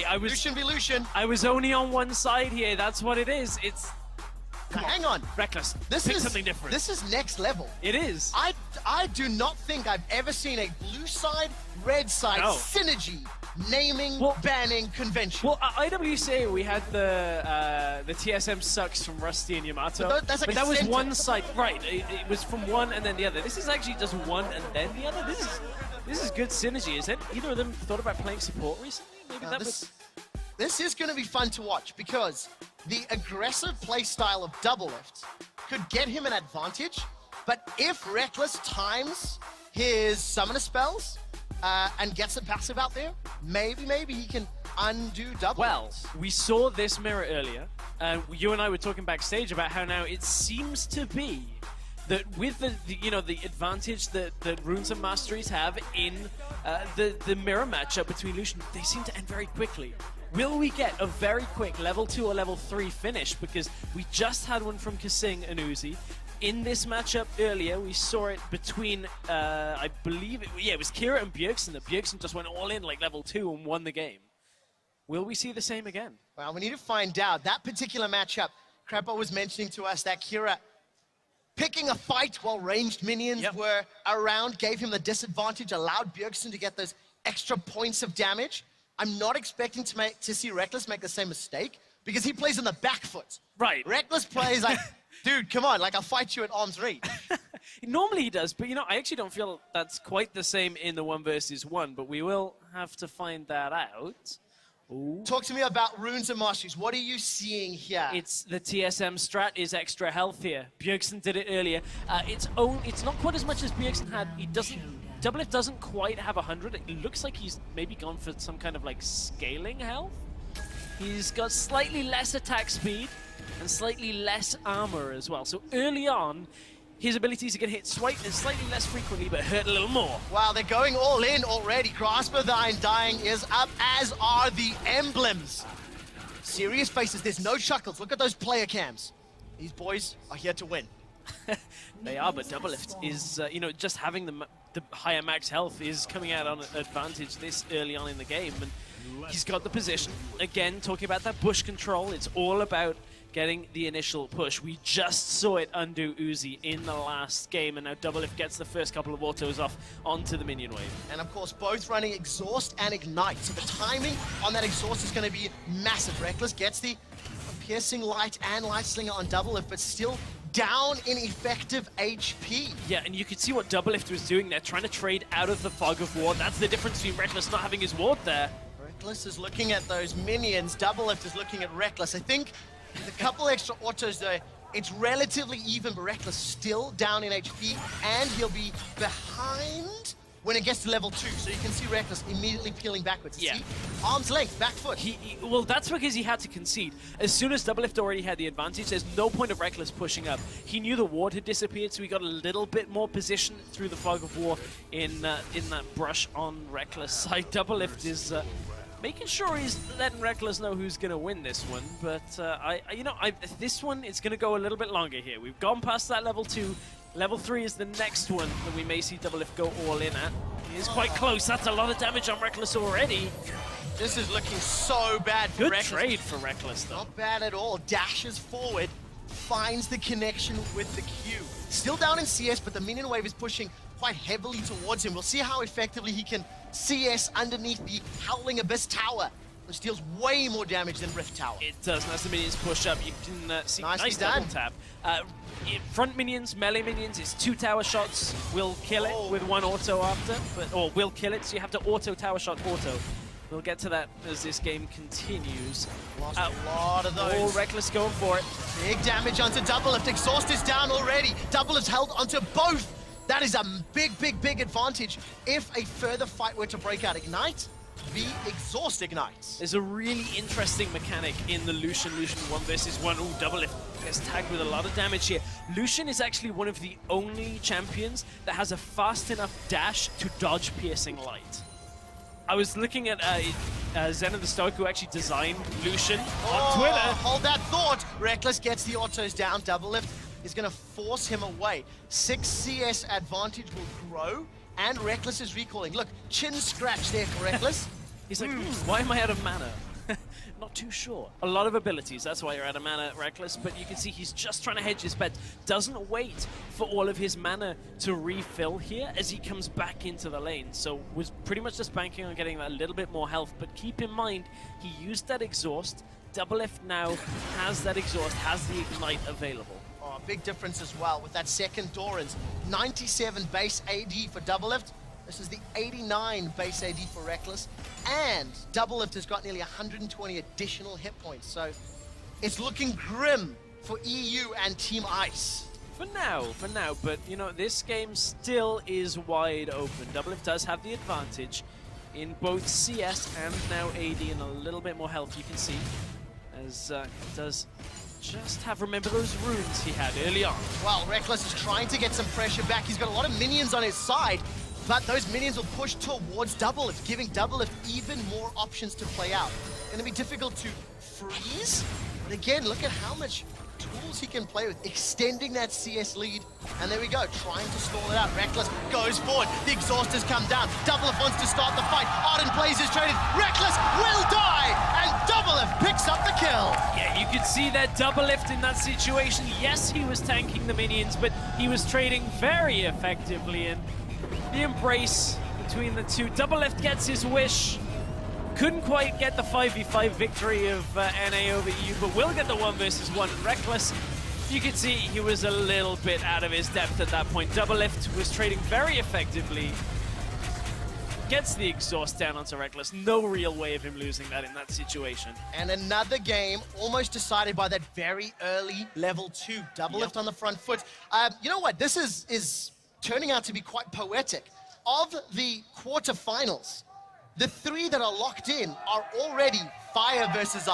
I was Lucian v Lucian. I was only on one side here. That's what it is. It's Hang on. Rekkles. This Pick is something different. This is next level. It is. I do not think I've ever seen a blue side, red side synergy naming, banning convention. Well, IWC, we had the TSM sucks from Rusty and Yamato. But that's like that was sentence. one side, right? It was from one and then the other. This is actually just one and then the other. This is good synergy. Is it? Either of them thought about playing support recently? Maybe that was. This is going to be fun to watch because the aggressive play style of Doublelift could get him an advantage, but if Rekkles times his summoner spells and gets a passive out there, maybe he can undo Doublelift. Well, we saw this mirror earlier, and you and I were talking backstage about how now it seems to be that with the advantage that Runes and Masteries have in the mirror matchup between Lucian, they seem to end very quickly. Will we get a very quick level 2 or level 3 finish? Because we just had one from kaSing and Uzi. In this matchup earlier, we saw it between, I believe, it was Kira and Bjergsen. That Bjergsen just went all in like level 2 and won the game. Will we see the same again? Well, we need to find out. That particular matchup, Crappo was mentioning to us that Kira picking a fight while ranged minions were around, gave him the disadvantage, allowed Bjergsen to get those extra points of damage. I'm not expecting to see Rekkles make the same mistake because he plays on the back foot. Right. Rekkles plays like, dude, come on, like I'll fight you at arm's reach. Normally he does, but I actually don't feel that's quite the same in the 1 versus 1, but we will have to find that out. Ooh. Talk to me about Runes and Masteries. What are you seeing here? It's the TSM strat is extra health here. Bjergsen did it earlier. It's not quite as much as Bjergsen had. He doesn't. Doublelift doesn't quite have 100. It looks like he's maybe gone for some kind of like scaling health. He's got slightly less attack speed and slightly less armor as well. So early on, his abilities are going to hit slightly less frequently, but hurt a little more. Wow, they're going all in already. Grasp of the Undying is up, as are the emblems. Serious faces, there's no chuckles. Look at those player cams. These boys are here to win. They are, but Doublelift is, just having the higher max health is coming out on advantage this early on in the game. And he's got the position. Again, talking about that bush control, it's all about getting the initial push. We just saw it undo Uzi in the last game, and now Doublelift gets the first couple of autos off onto the minion wave. And of course, both running Exhaust and Ignite. So the timing on that Exhaust is going to be massive. Rekkles gets the Piercing Light and Light Slinger on Doublelift, but still down in effective HP. Yeah, and you could see what Doublelift was doing there, trying to trade out of the fog of war. That's the difference between Rekkles not having his ward there. Rekkles is looking at those minions. Doublelift is looking at Rekkles. I think the couple extra autos though, it's relatively even, but Rekkles still down in HP, and he'll be behind when it gets to level 2. So you can see Rekkles immediately peeling backwards. Yeah. See? Arm's length, back foot. Well, that's because he had to concede. As soon as Doublelift already had the advantage, there's no point of Rekkles pushing up. He knew the ward had disappeared, so he got a little bit more position through the fog of war in that brush on Rekkles side. Doublelift is making sure he's letting Rekkles know who's going to win this one. But this one is going to go a little bit longer here. We've gone past that level 2. Level 3 is the next one that we may see Doublelift go all in at. He is quite close. That's a lot of damage on Rekkles already. This is looking so bad for Good Rekkles. trade for Rekkles, though. Not bad at all. Dashes forward, finds the connection with the Q. Still down in CS, but the minion wave is pushing quite heavily towards him. We'll see how effectively he can CS underneath the Howling Abyss Tower, which deals way more damage than Rift Tower. It does, and as the minions push up, you can see Nicely nice done. double tap. Front minions, melee minions, it's 2 tower shots. Will kill it with 1 auto after, or will kill it, so you have to auto tower shot auto. We'll get to that as this game continues. Lost a lot of those. All Rekkles going for it. Big damage onto Doublelift. Exhaust is down already. Doublelift's held onto both. That is a big advantage. If a further fight were to break out, Ignite, the Exhaust ignites. There's a really interesting mechanic in the Lucian 1 versus 1. Ooh, Doublelift gets tagged with a lot of damage here. Lucian is actually one of the only champions that has a fast enough dash to dodge Piercing Light. I was looking at Zen of the Stoic, who actually designed Lucian on Twitter. Hold that thought. Rekkles gets the autos down. Doublelift is going to force him away. 6 CS advantage will grow, and Rekkles is recalling. Look, chin scratch there for Rekkles. He's like, why am I out of mana? Not too sure. A lot of abilities, that's why you're out of mana, Rekkles, but you can see he's just trying to hedge his bet. Doesn't wait for all of his mana to refill here as he comes back into the lane. So was pretty much just banking on getting that little bit more health, but keep in mind, he used that exhaust. Doublelift now has that exhaust, has the ignite available. Oh, big difference as well with that second Doran's 97 base AD for Doublelift. This is the 89 base AD for Rekkles, and Doublelift has got nearly 120 additional hit points, so it's looking grim for EU and Team Ice. For now, but you know, this game still is wide open. Doublelift does have the advantage in both CS and now AD, and a little bit more health you can see, as he does just have, remember those runes he had early on. Well, Rekkles is trying to get some pressure back. He's got a lot of minions on his side, but those minions will push towards Doublelift, giving Doublelift even more options to play out. Going to be difficult to freeze, but again, look at how much tools he can play with, extending that CS lead. And there we go, trying to stall it out. Rekkles goes forward, the exhaust has come down. Doublelift wants to start the fight. Arden plays his traded. Rekkles will die, and Doublelift picks up the kill. Yeah, you could see that Doublelift in that situation. Yes, he was tanking the minions, but he was trading very effectively, and the embrace between the two. Doublelift gets his wish. Couldn't quite get the 5v5 victory of NA over EU, but will get the 1 versus 1. Rekkles, you could see he was a little bit out of his depth at that point. Doublelift was trading very effectively. Gets the exhaust down onto Rekkles. No real way of him losing that in that situation. And another game almost decided by that very early level 2. Doublelift on the front foot. You know what? This is turning out to be quite poetic. Of the quarterfinals, the 3 that are locked in are already Fire versus